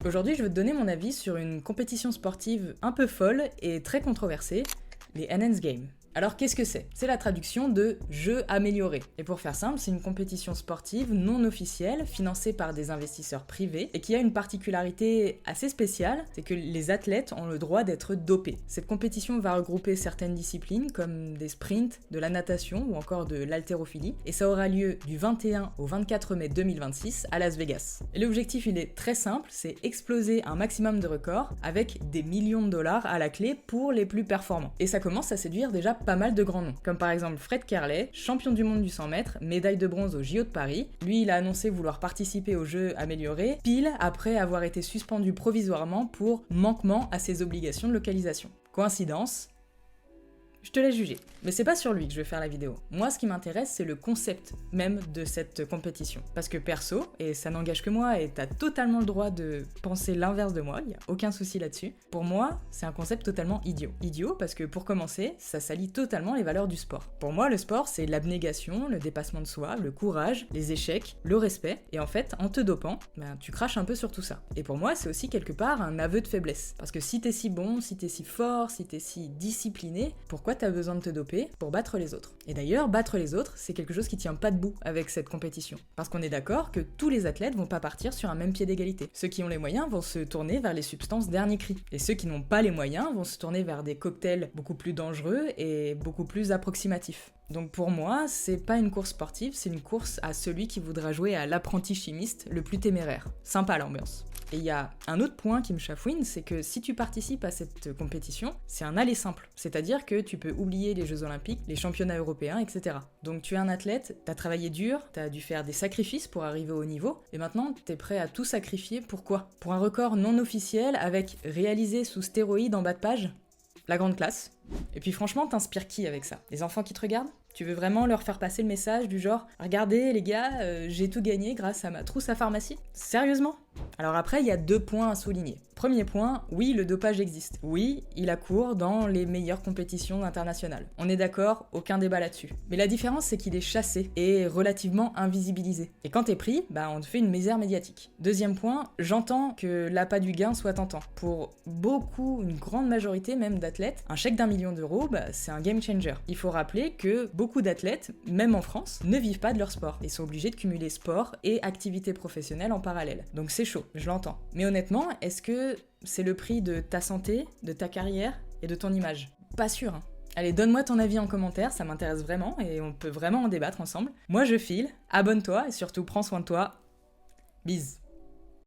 Aujourd'hui, je veux te donner mon avis sur une compétition sportive un peu folle et très controversée, les Enhanced Games. Alors qu'est-ce que c'est? C'est la traduction de jeu amélioré. Et pour faire simple, c'est une compétition sportive non officielle, financée par des investisseurs privés, et qui a une particularité assez spéciale, c'est que les athlètes ont le droit d'être dopés. Cette compétition va regrouper certaines disciplines, comme des sprints, de la natation ou encore de l'haltérophilie, et ça aura lieu du 21 au 24 mai 2026 à Las Vegas. Et l'objectif, il est très simple, c'est exploser un maximum de records, avec des millions de dollars à la clé pour les plus performants. Et ça commence à séduire déjà pas mal de grands noms, comme par exemple Fred Kerley, champion du monde du 100 mètres, médaille de bronze au JO de Paris. Lui, il a annoncé vouloir participer aux Jeux améliorés, pile après avoir été suspendu provisoirement pour manquement à ses obligations de localisation. Coïncidence? Je te laisse juger. Mais c'est pas sur lui que je vais faire la vidéo. Moi, ce qui m'intéresse, c'est le concept même de cette compétition. Parce que perso, et ça n'engage que moi, et t'as totalement le droit de penser l'inverse de moi, y a aucun souci là-dessus. Pour moi, c'est un concept totalement idiot. Idiot parce que pour commencer, ça salit totalement les valeurs du sport. Pour moi, le sport, c'est l'abnégation, le dépassement de soi, le courage, les échecs, le respect. Et en fait, en te dopant, tu craches un peu sur tout ça. Et pour moi, c'est aussi quelque part un aveu de faiblesse. Parce que si t'es si bon, si t'es si fort, si t'es si discipliné, pourquoi t'as besoin de te doper pour battre les autres? Et d'ailleurs, battre les autres, c'est quelque chose qui tient pas debout avec cette compétition. Parce qu'on est d'accord que tous les athlètes vont pas partir sur un même pied d'égalité. Ceux qui ont les moyens vont se tourner vers les substances dernier cri. Et ceux qui n'ont pas les moyens vont se tourner vers des cocktails beaucoup plus dangereux et beaucoup plus approximatifs. Donc pour moi, c'est pas une course sportive, c'est une course à celui qui voudra jouer à l'apprenti chimiste le plus téméraire. Sympa l'ambiance. Et il y a un autre point qui me chafouine, c'est que si tu participes à cette compétition, c'est un aller simple. C'est-à-dire que tu peux oublier les Jeux Olympiques, les championnats européens, etc. Donc tu es un athlète, t'as travaillé dur, t'as dû faire des sacrifices pour arriver au haut niveau, et maintenant t'es prêt à tout sacrifier, pourquoi? Pour un record non officiel avec réalisé sous stéroïdes en bas de page? La grande classe. Et puis franchement, t'inspires qui avec ça? Les enfants qui te regardent? Tu veux vraiment leur faire passer le message du genre « Regardez les gars, j'ai tout gagné grâce à ma trousse à pharmacie ?» Sérieusement? Alors après, il y a 2 points à souligner. Premier point, oui, le dopage existe. Oui, il a cours dans les meilleures compétitions internationales. On est d'accord, aucun débat là-dessus. Mais la différence, c'est qu'il est chassé et relativement invisibilisé. Et quand t'es pris, on te fait une misère médiatique. Deuxième point, j'entends que l'appât du gain soit tentant. Pour beaucoup, une grande majorité même d'athlètes, un chèque d'1 million d'euros, c'est un game changer. Il faut rappeler que beaucoup d'athlètes, même en France, ne vivent pas de leur sport et sont obligés de cumuler sport et activité professionnelle en parallèle. Donc c'est chaud, je l'entends. Mais honnêtement, est-ce que c'est le prix de ta santé, de ta carrière et de ton image? Pas sûr, hein. Allez, donne-moi ton avis en commentaire, ça m'intéresse vraiment et on peut vraiment en débattre ensemble. Moi je file, abonne-toi et surtout prends soin de toi. Bise.